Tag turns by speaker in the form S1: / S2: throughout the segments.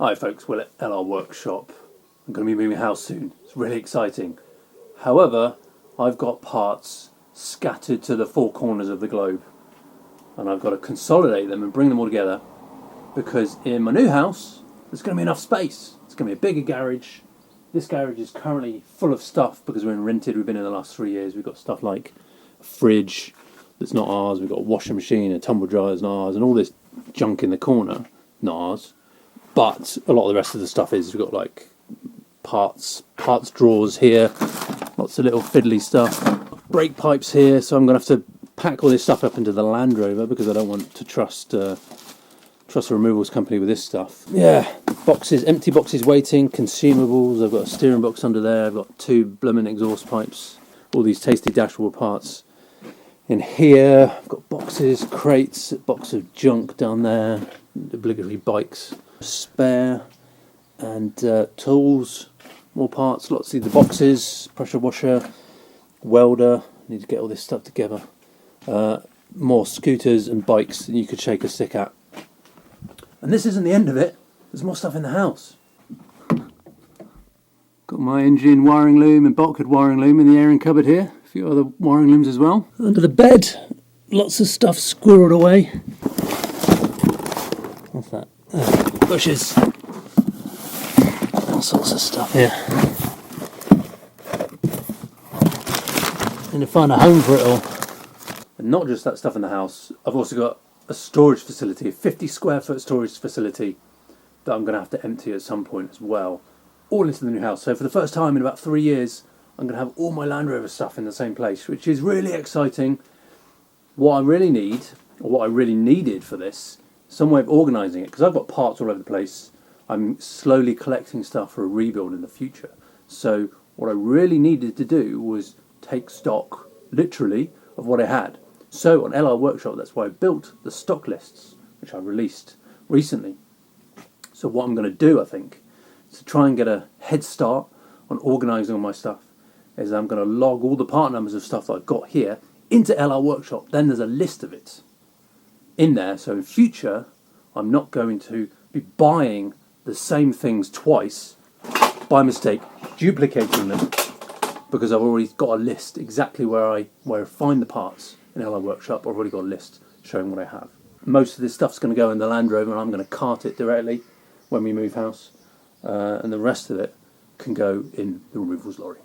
S1: Hi folks, Will at LR Workshop. I'm going to be moving house soon. It's really exciting. However, I've got parts scattered to the four corners of the globe, and I've got to consolidate them and bring them all together, because in my new house there's going to be enough space. It's going to be a bigger garage. This garage is currently full of stuff because we're in rented. We've been in the last 3 years. We've got stuff like a fridge that's not ours. We've got a washing machine, a tumble dryer that's not ours, and all this junk in the corner, not ours. But a lot of the rest of the stuff is. We've got like parts drawers here, lots of little fiddly stuff, brake pipes here. So I'm going to have to pack all this stuff up into the Land Rover because I don't want to trust a removals company with this stuff. Yeah, boxes, empty boxes waiting, consumables. I've got a steering box under there. I've got 2 blooming exhaust pipes. All these tasty dashboard parts in here. I've got boxes, crates, a box of junk down there, obligatory bikes, spare, and tools, more parts, lots of the boxes, pressure washer, welder. Need to get all this stuff together. More scooters and bikes that you could shake a stick at. And this isn't the end of it. There's more stuff in the house. Got my engine wiring loom and bulkhead wiring loom in the airing cupboard here. A few other wiring looms as well. Under the bed, lots of stuff squirreled away. What's that? Bushes. All sorts of stuff here. Need to find a home for it all. And not just that stuff in the house, I've also got a storage facility, a 50 square foot storage facility that I'm going to have to empty at some point as well, all into the new house. So for the first time in about 3 years, I'm going to have all my Land Rover stuff in the same place, which is really exciting. What I really need, or what I really needed for this, some way of organising it, because I've got parts all over the place. I'm slowly collecting stuff for a rebuild in the future. So what I really needed to do was take stock, literally, of what I had. So on LR Workshop, that's why I built the stock lists, which I released recently. So what I'm going to do, I think, to try and get a head start on organising all my stuff, is I'm going to log all the part numbers of stuff that I've got here into LR Workshop. Then there's a list of it in there. So in future, I'm not going to be buying the same things twice by mistake, duplicating them, because I've already got a list exactly where I find the parts. In LR Workshop, I've already got a list showing what I have. Most of this stuff's going to go in the Land Rover, and I'm going to cart it directly when we move house, and the rest of it can go in the removals lorry.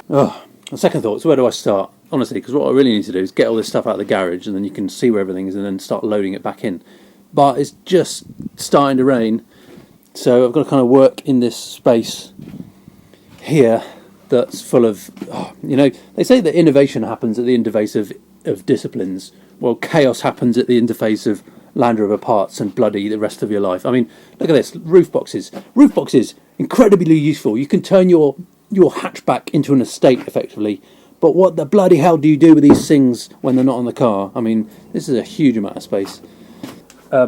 S1: Oh, on second thoughts, where do I start? Honestly, because what I really need to do is get all this stuff out of the garage, and then you can see where everything is, and then start loading it back in. But it's just starting to rain, so I've got to kind of work in this space here that's full of, they say that innovation happens at the interface of disciplines. Well, chaos happens at the interface of Land Rover parts and bloody the rest of your life. I mean, look at this, roof boxes. Roof boxes, incredibly useful. You can turn your hatchback into an estate, effectively. But what the bloody hell do you do with these things when they're not on the car? I mean, this is a huge amount of space. Yeah,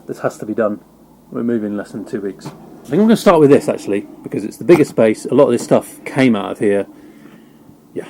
S1: this has to be done. We're moving in less than 2 weeks. I think I'm going to start with this, actually, because it's the biggest space. A lot of this stuff came out of here. Yeah.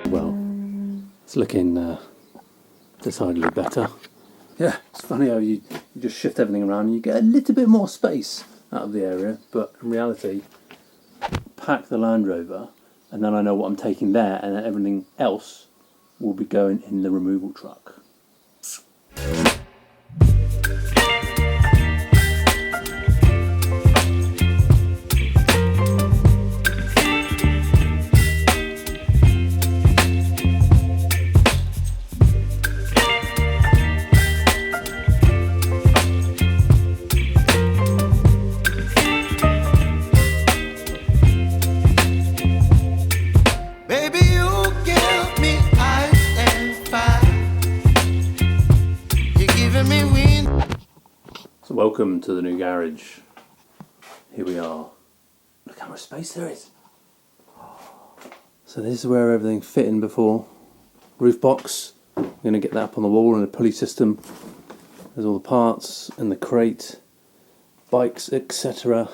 S1: Well, it's looking decidedly better. Yeah, it's funny how you just shift everything around and you get a little bit more space out of the area, but in reality, pack the Land Rover and then I know what I'm taking there, and then everything else will be going in the removal truck. Welcome to the new garage. Here we are. Look how much space there is. So this is where everything fit in before. Roof box. I'm going to get that up on the wall and a pulley system. There's all the parts and the crate, bikes, etc.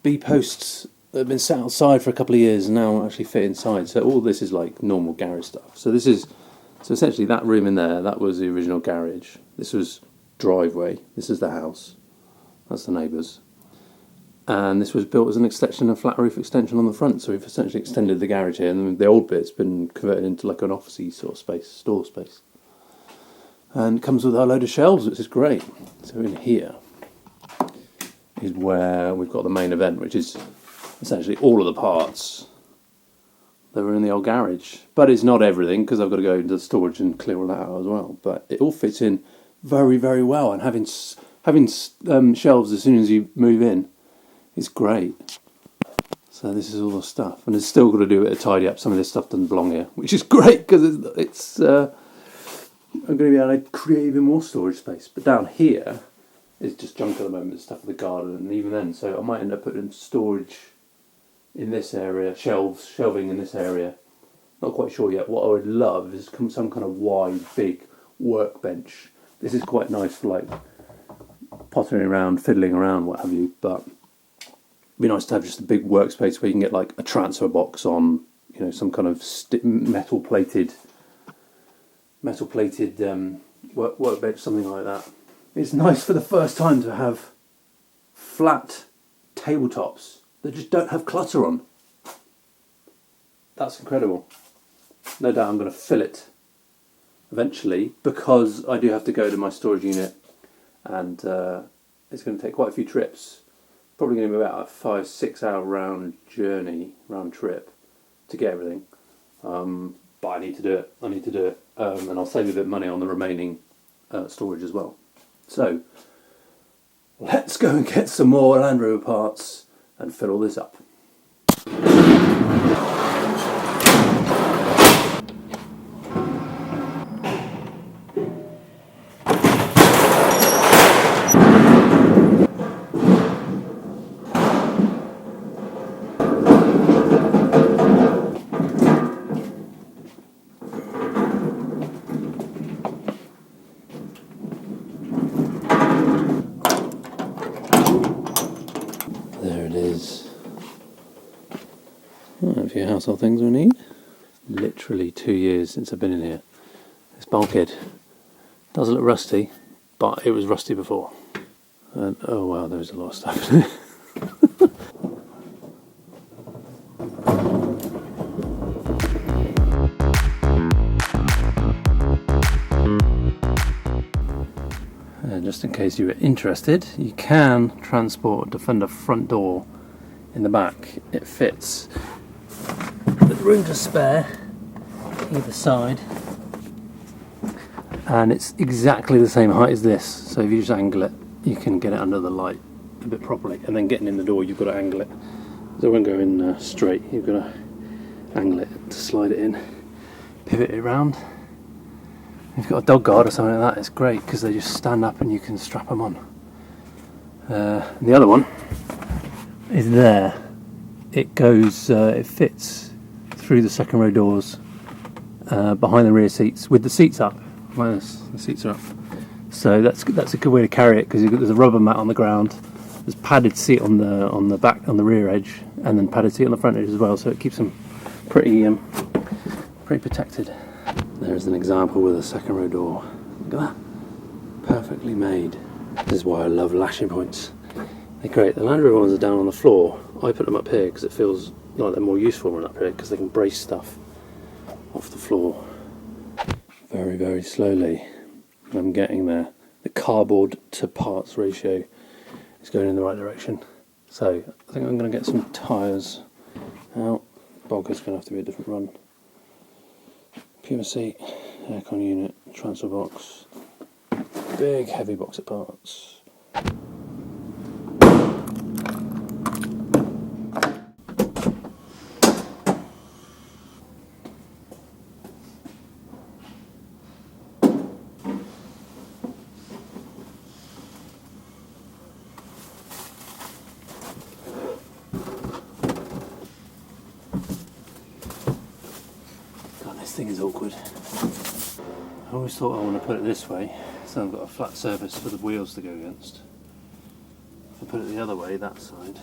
S1: B-posts that have been sat outside for a couple of years and now actually fit inside. So all this is like normal garage stuff. So essentially that room in there, that was the original garage. This was driveway. This is the house. That's the neighbours. And this was built as an extension, a flat roof extension on the front. So we've essentially extended the garage here, and the old bit's been converted into like an officey sort of space, store space. And it comes with a load of shelves, which is great. So in here is where we've got the main event, which is essentially all of the parts that were in the old garage. But it's not everything, because I've got to go into the storage and clear all that out as well. But it all fits in very, very well. And having shelves as soon as you move in, it's great. So this is all the stuff, and it's still got to do a bit of tidy up. Some of this stuff doesn't belong here, which is great because it's I'm going to be able to create even more storage space. But down here is just junk at the moment, the stuff for the garden, and even then, so I might end up putting storage in this area, shelving in this area. Not quite sure yet. What I would love is some kind of wide, big workbench. This is quite nice for like pottering around, fiddling around, what have you, but it'd be nice to have just a big workspace where you can get like a transfer box on, you know, some kind of metal plated workbench, something like that. It's nice for the first time to have flat tabletops that just don't have clutter on. That's incredible. No doubt I'm going to fill it eventually, because I do have to go to my storage unit, and it's going to take quite a few trips. Probably going to be about a 5-6 hour round trip to get everything. But I need to do it. And I'll save a bit of money on the remaining storage as well. So let's go and get some more Land Rover parts and fill all this up. There it is. A few household things we need. Literally 2 years since I've been in here. This bulkhead does look rusty, but it was rusty before. And oh wow, there's a lot of stuff in it. Just in case you were interested, you can transport a Defender front door in the back. It fits. There's room to spare either side, and it's exactly the same height as this, so if you just angle it you can get it under the light a bit properly, and then getting in the door you've got to angle it, so it won't go in straight. You've got to angle it to slide it in, pivot it around. If you've got a dog guard or something like that, it's great because they just stand up and you can strap them on. And the other one is there. It goes, it fits through the second row doors behind the rear seats with the seats up. The seats are up, so that's a good way to carry it, because there's a rubber mat on the ground. There's padded seat on the back, on the rear edge, and then padded seat on the front edge as well. So it keeps them pretty protected. There's an example with a second row door. Look at that. Perfectly made. This is why I love lashing points. They're great. The Land Rover ones are down on the floor. I put them up here because it feels like they're more useful when up here, because they can brace stuff off the floor. Very, very slowly. I'm getting there. The cardboard to parts ratio is going in the right direction. So I think I'm going to get some tyres out. Bulkhead's going to have to be a different run. Puma seat, aircon unit, transfer box, big heavy box of parts. thing is awkward. I always thought I want to put it this way, so I've got a flat surface for the wheels to go against. If I put it the other way, that side,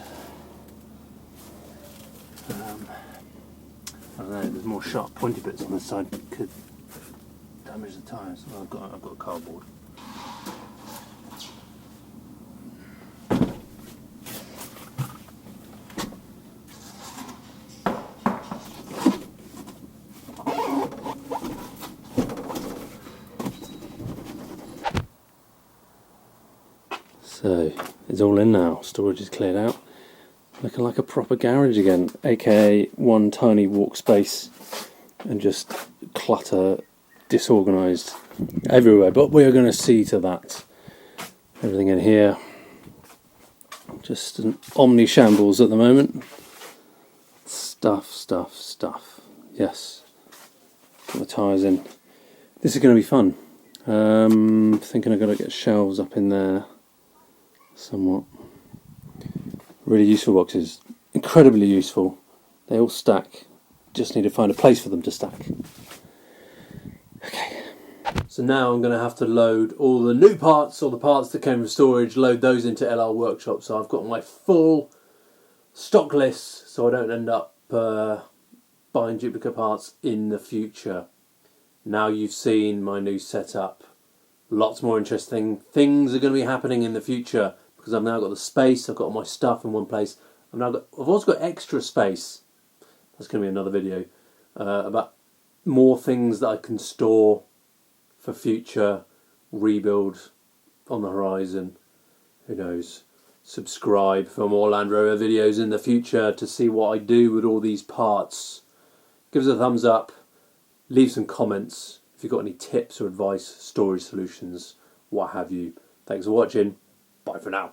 S1: I don't know, there's more sharp pointy bits on this side that could damage the tyres. Well, I've got cardboard. So it's all in now, storage is cleared out. Looking like a proper garage again, aka one tiny walk space and just clutter, disorganised everywhere. But we are going to see to that. Everything in here, just an omni shambles at the moment. Stuff. Yes, put the tyres in. This is going to be fun. Thinking I've got to get shelves up in there somewhat. Really useful boxes, incredibly useful. They all stack, just need to find a place for them to stack. Okay, so now I'm going to have to load all the new parts, or the parts that came from storage, load those into LR Workshop. So I've got my full stock list, so I don't end up buying duplicate parts in the future. Now you've seen my new setup, lots more interesting things are going to be happening in the future. Because I've now got the space, I've got all my stuff in one place. I've also got extra space. That's going to be another video about more things that I can store for future rebuild on the horizon. Who knows? Subscribe for more Land Rover videos in the future to see what I do with all these parts. Give us a thumbs up. Leave some comments if you've got any tips or advice, storage solutions, what have you. Thanks for watching. Bye for now.